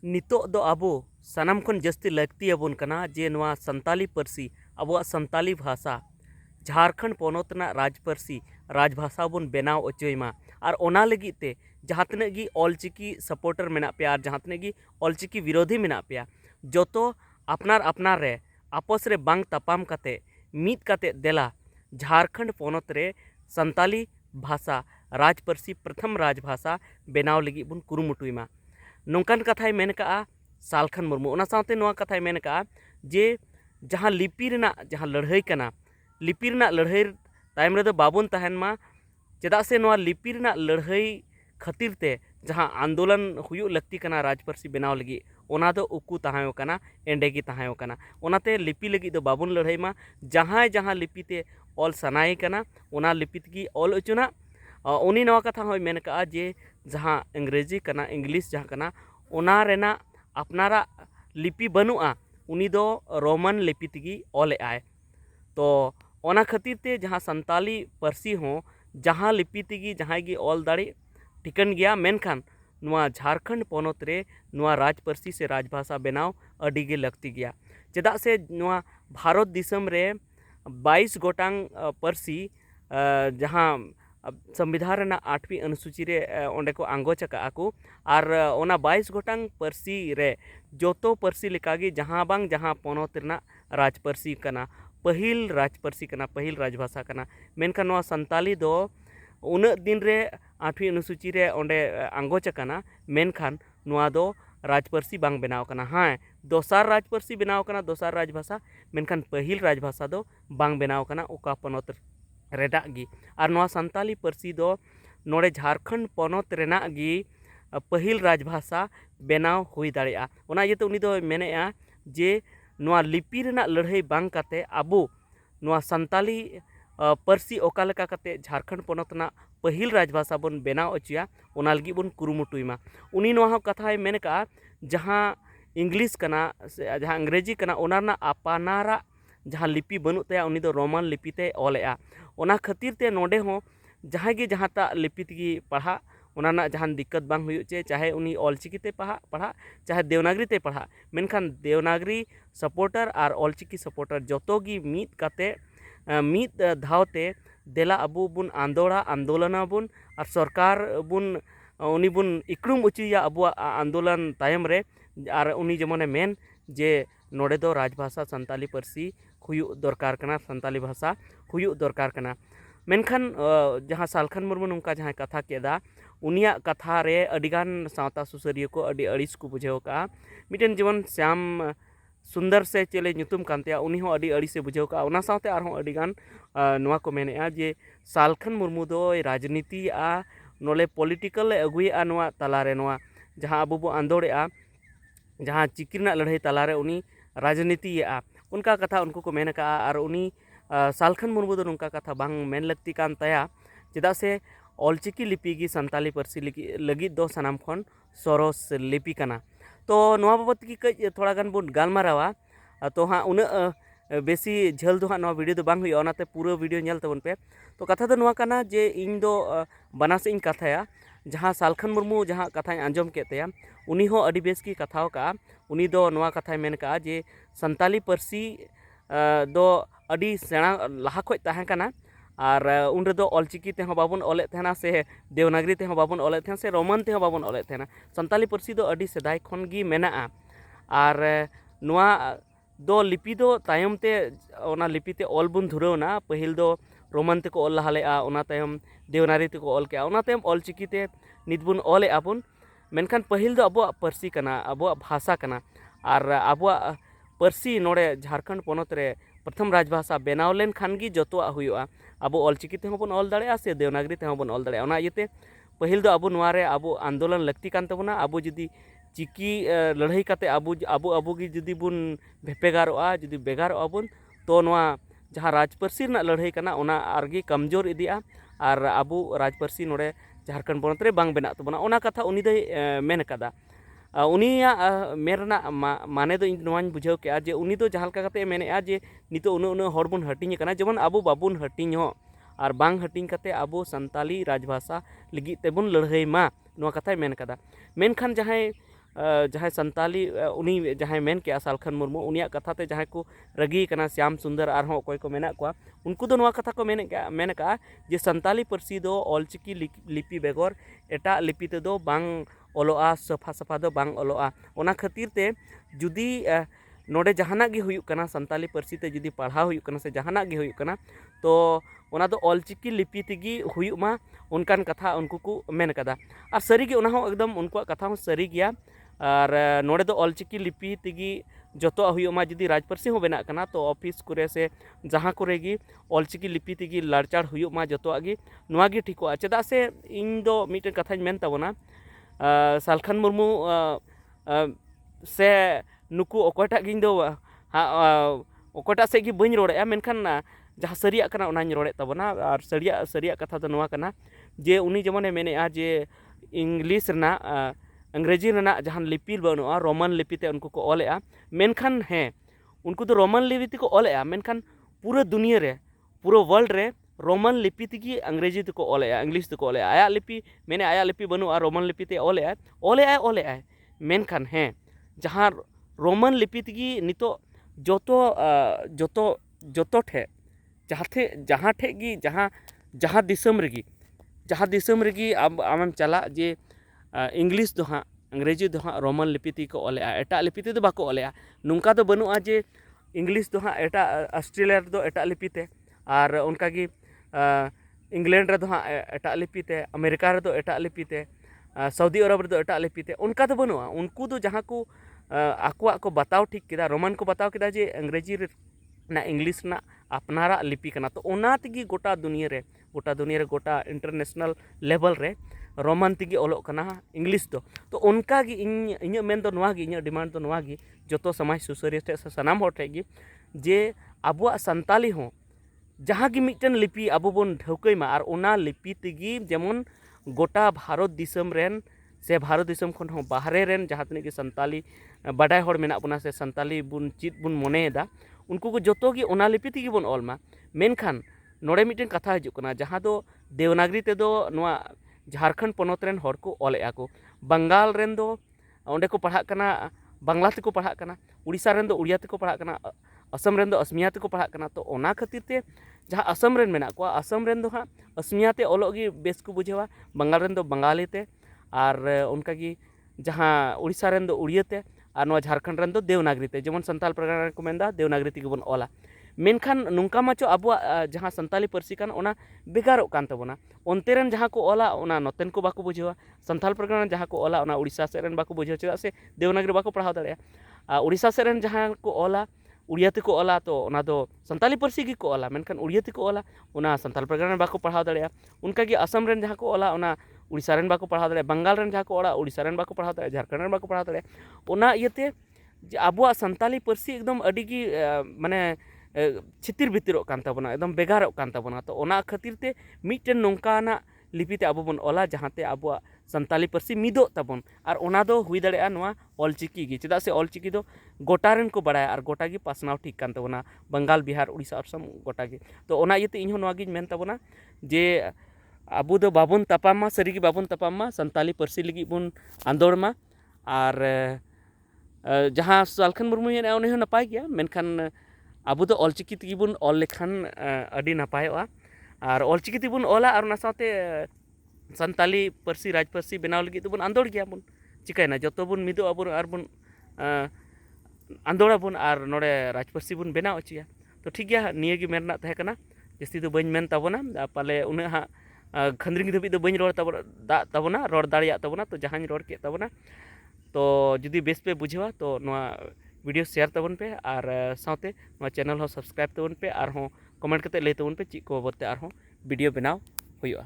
नितोग दो आबो सनाम खन जस्ती लगती अबोन कना जे नवा संताली पारसी आबो संताली भाषा झारखंड पोनोतना राजपारसी राजभाषा बन बनाव अचोयमा और ओना लगिते जहाँ तने गी ऑलचिकी सपोर्टर मेना पे और जहाँ तने गी ऑलचिकी विरोधी मेना पे जोतो अपनार अपनार रे आपस रे बांग तपाम काते मीत काते देला झारखंड पोनोत रे संताली भाषा राजपारसी प्रथम राजभाषा बनाव लगी बन कुरुमुटुयमा नौकान कथाय मेन का सालखन मुर्मू ओना साथे नोआ कथाय मेन का जे जहाँ लिपि रेना जहाँ लड़ाई कना लिपि रेना लड़ाई तायम रेदो बाबुन तहन मा चेदा से नोआ लिपि रेना लड़ाई खातिर ते जहाँ आंदोलन हुयु लगती कना राजपारसी बनाव लगी ओना दो उकु तहायो कना एंडेगी तहायो कना ओनाते लिपि लगी दो बाबुन लड़ाई मा जहाँ जहाँ लिपि ते ऑल सनाई कना ओना लिपि की ऑल अचुना उनी नवा कथा होय मेन का जे जहाँ अंग्रेजी कना इंग्लिश जहाँ कना ओना रेना अपनारा लिपि बनुआ उनी दो रोमन लिपि तगी ऑल आए तो ओना खातिर ते जहाँ संताली पारसी हो जहाँ लिपि तगी जहाँ गी ऑल दाड़ी ठिकन गया मेनखान नुआ झारखंड पोनोत रे नुआ राजपारसी से राजभाषा बनाव अडी गे लगती गया चेदा से नुआ भारत दिसम रे 22 गोटांग पारसी जहाँ संविधान रेना 8वीं अनुसूची रे ओंडे को आंगोच को और ओना 22 गोटांग पारसी रे जोतो पारसी लेकागी जहाँ बांग जहाँ पोनोत रेना राजपारसी कना पहिल राजपारसी कना पहिल राजभाषा कना मेनखान नोआ संताली दो उन दिन रे 8वीं अनुसूची रे ओंडे आंगोच कना मेनखान नोआ दो राजपारसी बांग बनाव कना हाँ दोसार राजपारसी बनाव कना दोसार राजभाषा मेनखान पहिल राजभाषा दो बांग बनाव कना ओका पोनोत रेडाग गी और नोआ संताली पारसी दो नोड़े झारखंड पोनोत रेना गी पहिल राजभाषा बनाव हुई दाड़ेया ओना इयते उनी दो मेनेया जे नोआ लिपि रेना लड़ाई बांग काते आबो नोआ संताली पारसी ओका लेका काते झारखंड पोनोतना पहिल राजभाषा बन बनाव अचुया ओना लगी बन कुरुमुटुयमा उनी नोआ कथाय मेन का जहाँ इंग्लिश कना जहाँ अंग्रेजी कना ओना रना अपनारा जहाँ लिपि बनू तया उनी दो रोमन लिपि ते ऑलएआ ओना खातिर ते नोडे हो जहाँ गे जहाँ ता लिपि तगी पढ़ा ओना जहाँ दिक्कत बांग हुई चे चाहे उनी ऑलचिकी ते पढ़ा चाहे देवनागरी ते पढ़ा मेनखान देवनागरी सपोर्टर और ऑलचिकी सपोर्टर जोतोगी मीत काते मीत धावते देला अबू बुन आंदोलन बुन और सरकार बुन उनी बुन इकड़ुम उचुया अबू आंदोलन तायम रे और उनी जमने मेन जे नोडे दो राजभाषा संताली पारसी हुयु दरकार कना संताली भाषा हुयु दरकार कना मेनखान जहाँ सालखन मुर्मू नौका जहाँ कथा केदा उनिया कथा रे अडिगान सावता सुसरिया को अडी अड़िस को बुझेव का मिटेन जीवन श्याम सुंदर से चेले नुतुम कांतिया उनी हो अडी अड़ी से बुझेव का ओना सावते आरहों अडिगान नोआ को मेनेआ जे सालखन मुर्मू दो राजनीति आ नोले पॉलिटिकल अगुया नोआ तलारे नोआ जहाँ अबू बो आंदोड़ेआ जहाँ चिकी रना लड़ाई तलारे उनी राजनीति उनका कथा उनको को मेन का और उनी सालखन मुर्मू दो उनका कथा बांग मेन लगती कान तया चेदा से ऑलचिकी लिपि की संताली पारसी लगी दो सनाम खन सरस लिपि कना तो नोआ बाबत की कई थोड़ा गान बोन गालमारावा तो हाँ उन बेसी झेल दो हाँ नोआ वीडियो दो बांग हुई ओनाते पूरा वीडियो नेल तबन पे तो कथा दो नोआ कना जे इन दो बना से इन कथाया जहाँ सालखन मुर्मू जहाँ कथाएं आंजम केतेया उनी हो अडी बेस की कथाओ का उनी दो नोआ कथाय मेन का जे संताली पारसी दो अडी सेना लहा खoj ताहें कना और उन रेदो ऑलचिकी ते हो बाबुन ऑलेत थेना से देवनागरी ते हो बाबुन ऑलेत थेना से रोमन ते हो बाबुन ऑलेत थेना संताली पारसी दो अडी सेदाय खन गी मेना और नोआ दो लिपि दो तायम ते ओना लिपि ते ऑल बुन धुरवना पहिल दो रोमन ते को ऑल लहालेआ ओना तायम देवनागरी ते को ऑल के ओना तायम ऑलचिकी ते नित बुन ऑलेआ बुन मेनखान पहिल दो अबो पारसी कना अबो भाषा कना और अबो पारसी नोड़े झारखंड पोनोत रे प्रथम राजभाषा बनाव लेन खान गी जतोआ हुआ अब ऑलचिकी ते बन ऑल दाड़े से देवनागरी ते बन ऑल दाड़े ओना इयते पहिल दो अब नोआ रे अब आंदोलन लगती कान तबना अब जुदी चिकी लड़ाई काते अब गी जुदी बुन भेपेगारोआ जुदी बेगारोआ बुन तो नोआ जहाँ राजपारसी रना लड़ाई कना ओना आरगी कमजोर इदिया और अब राजपारसी नोड़े झारखंड पोनोत रे बांग बेना तबना ओना कथा उनी दो मेन कदा उनिया मेरना माने दो इन नोआñ बुझाव के जे उनी दो जहाँ काते मेनेआ जे नितो उन उन हर बुन हटिंग कना जेमन अब बाबुन हटिंग हो और बांग हटिंग काते अब संताली राजभाषा लगी तेबुन लड़ाई मा नोआ कथाय मेन कदा मेनखान जहाँ जहाँ संताली उनी जहाँ मेन के सालखन मुर्मू उनिया कथा ते जहाँ को रगी कना श्याम सुंदर और अकोय को मेना को उनको दो नवा कथा को मेन का जे संताली पार्सी दो ऑलचिकी लिपि बेगर एटा लिपि ते दो बांग ओलोआ सफा सफा दो बांग ओलोआ ओना खातिर ते जुदी नोडे जहाना गे हुयुक कना संताली पार्सी ते जुदी पढ़ाव हुयुक कना से जहाना गे हुयुक कना तो ओना दो ऑलचिकी लिपि तेगी हुयुक मा उनकान कथा उनको को मेन कदा और सरी गे ओना हो एकदम उनको कथा हो सरी गया और नोडे दो ऑलचिकी लिपि तेगी जतो हुयुक मा जुदी राजपार्सी हो बेना कना तो ऑफिस करे से जहाँ करे गी ऑलचिकी लिपि तेगी लाड़चाड़ हुयुक मा जतो गे नोआ गे ठिकोआ चेदा से इन दो मिटे कथाñ मेन ताबोना सालखन मुर्मू से नुकु अकोयटा गिन दो अकोयटा से गी बኝ रोड़े मेनखान जहाँ सरिया कना ओनाñ रोड़े ताबोना और सरिया कथा दो नोआ कना जे उनी जेमने मेनेआ जे इंग्लिश रना अंग्रेजी रना जहाँ लिपि बनुआ रोमन लिपि ते उनको को ओलेआ मेनखान हैं उनको तो रोमन लिपि ते को ओलेआ मेनखान पूरा दुनिया रे पूरा वर्ल्ड रे रोमन लिपि तेगी अंग्रेजी ते को ओलेआ इंग्लिश ते को ओलेआ आया लिपि मेने आया लिपि बनुआ रोमन लिपि ते ओलेआ मेनखान हैं जहाँ रोमन लिपि तेगी नितो जोतो ठे जहाँ ठे गी जहाँ दिसम रेगी आम चला जे इंग्लिश दो हाँ अंग्रेजी दो हाँ रोमन लिपि ते को ओलेआ एटा लिपि ते दो बाको ओलेआ नुंका दो बनुआ जे इंग्लिश दो हाँ एटा ऑस्ट्रेलिया दो एटा लिपि ते और उनका की इंग्लैंड रे दो हाँ एटा लिपि ते अमेरिका रे दो एटा लिपि ते सऊदी अरब रे दो एटा लिपि ते उनका दो बनुआ उनको दो जहाँ को आकुआ को बताओ ठीक किदा रोमन को बताओ किदा जे अंग्रेजी ना इंग्लिश ना अपनारा लिपि कना तो ओना तेगी गोटा दुनिया रे गोटा इंटरनेशनल लेवल रे रोमन तेगी ओलोग कना इंग्लिश दो तो उनका गी इन मेन दो नोआ गी इन डिमांड दो नोआ गी जतो समाज सुसरिया ठे से सनाम हर ठे गी जे आबुआ संताली हो जहाँ की मिटन लिपि आबो बोन ढौकैमा और ओना लिपि तेगी जेमन गोटा भारत दिसम रेन से भारत दिसम खन हो बाहरे रेन जहाँ तने की संताली बाडाय हर मेना बुना से संताली बुन चित बुन मोनेदा उनको को जतो की ओना लिपि तेगी बोन ओलमा मेनखान नोड़े मिटन कथा हजु कना जहाँ दो देवनागरी ते दो नोआ झारखंड पनोत रेन हर को ओलेआ को बंगाल रेन दो ओंडे को पढ़ा कना बांग्ला ते को पढ़ा कना उड़ीसा रेन दो उड़िया ते को पढ़ा कना असम रेन दो असमिया ते को पढ़ा कना तो ओना खातिर ते जहाँ असम रेन मेना को असम रेन दो हाँ असमिया ते ओलोग गी बेस को बुझेवा बंगाल रेन दो बंगाली ते और उनका की जहाँ उड़ीसा रेन दो उड़िया ते और नोआ झारखंड रेन दो देवनागरी ते जेमन संताल परगना को मेनदा देवनागरी तेगी बोन ओला मेनखान नुंका माचो अबुआ जहाँ संताली पार्सी कान ओना बेगारोग कान ताबोना ओनते रेन जहाँ को ओला ओना नोतेन को बाको बुझेवा संताल परगना जहाँ को ओला ओना उड़ीसा सेद रेन बाको बुझेवा चेदा से देवनागरी बाको पढ़ाव दाड़ेया उड़ीसा सेद रेन जहाँ को ओला उड़िया ते को ओला तो ओना दो संताली पार्सी गी को ओला मेनखान उड़िया ते को ओला ओना संताल परगना बाको पढ़ाव दाड़ेया उनका की असम रेन जहाँ को ओला ओना उड़ीसा रेन बाको पढ़ाव दाड़ेया बंगाल रेन जहाँ को ओला उड़ीसा रेन बाको पढ़ाव दाड़ेया झारखंड रेन बाको पढ़ाव दाड़ेया ओना इयते आबुआ संताली पार्सी एकदम अडी गी माने छितिर भितिरोग कान ताबोना एकदम बेगारोग कान ताबोना तो ओना खातिर ते मिटन नोंकाना लिपि ते आबो बोन ओला जहाँते आबुआ संताली पार्सी मिदोग ताबोन और ओना दो हुई दाड़ेया नोआ ऑलचिकी गी चेदा से ऑलचिकी दो गोटा रेन को बड़ाया और गोटा गी पासनाव ठीक कान ताबोना बंगाल बिहार उड़ीसा असम गोटा गी तो ओना इयते इनहो नोआ गिन मेन ताबोना जे आबो दो बाबोन तापामा सरीगी बाबोन तापामा संताली पार्सी लगी बोन आंदोड़मा और जहाँ सालखन मुर्मू उनी हो नपाय गया मेनखान आबो दो ऑलचिकी तेगी बोन ऑल लेखान अडी नपायोआ और ऑलचिकी तेगी बोन ओला और ओना साथे संताली पार्सी राज पार्सी बनाव लगी तो बोन आंदोड़ गया बोन चिकायना जतो बोन मिदो आबो और बोन आंदोड़ा बोन और नोड़े राज पार्सी बोन बनाव अचिया तो ठीक गया निये गी मेरना तहे कना जस्ती दो बñ मेन ताबोना पाले उना हाँ खंद्रिंग धबी दो बñ रोड़ ताबोना रोड़ दाड़िया ताबोना तो जहाँ रोड़ के ताबोना तो जुदी बेस पे बुझेवा तो नोआ वीडियो शेयर ताबोन पे और साथे नोआ चैनल हो सब्सक्राइब ताबोन पे और हो कमेंट करते लई ताबोन पे चीज को बाबते और हो वीडियो बनाव हुयुआ।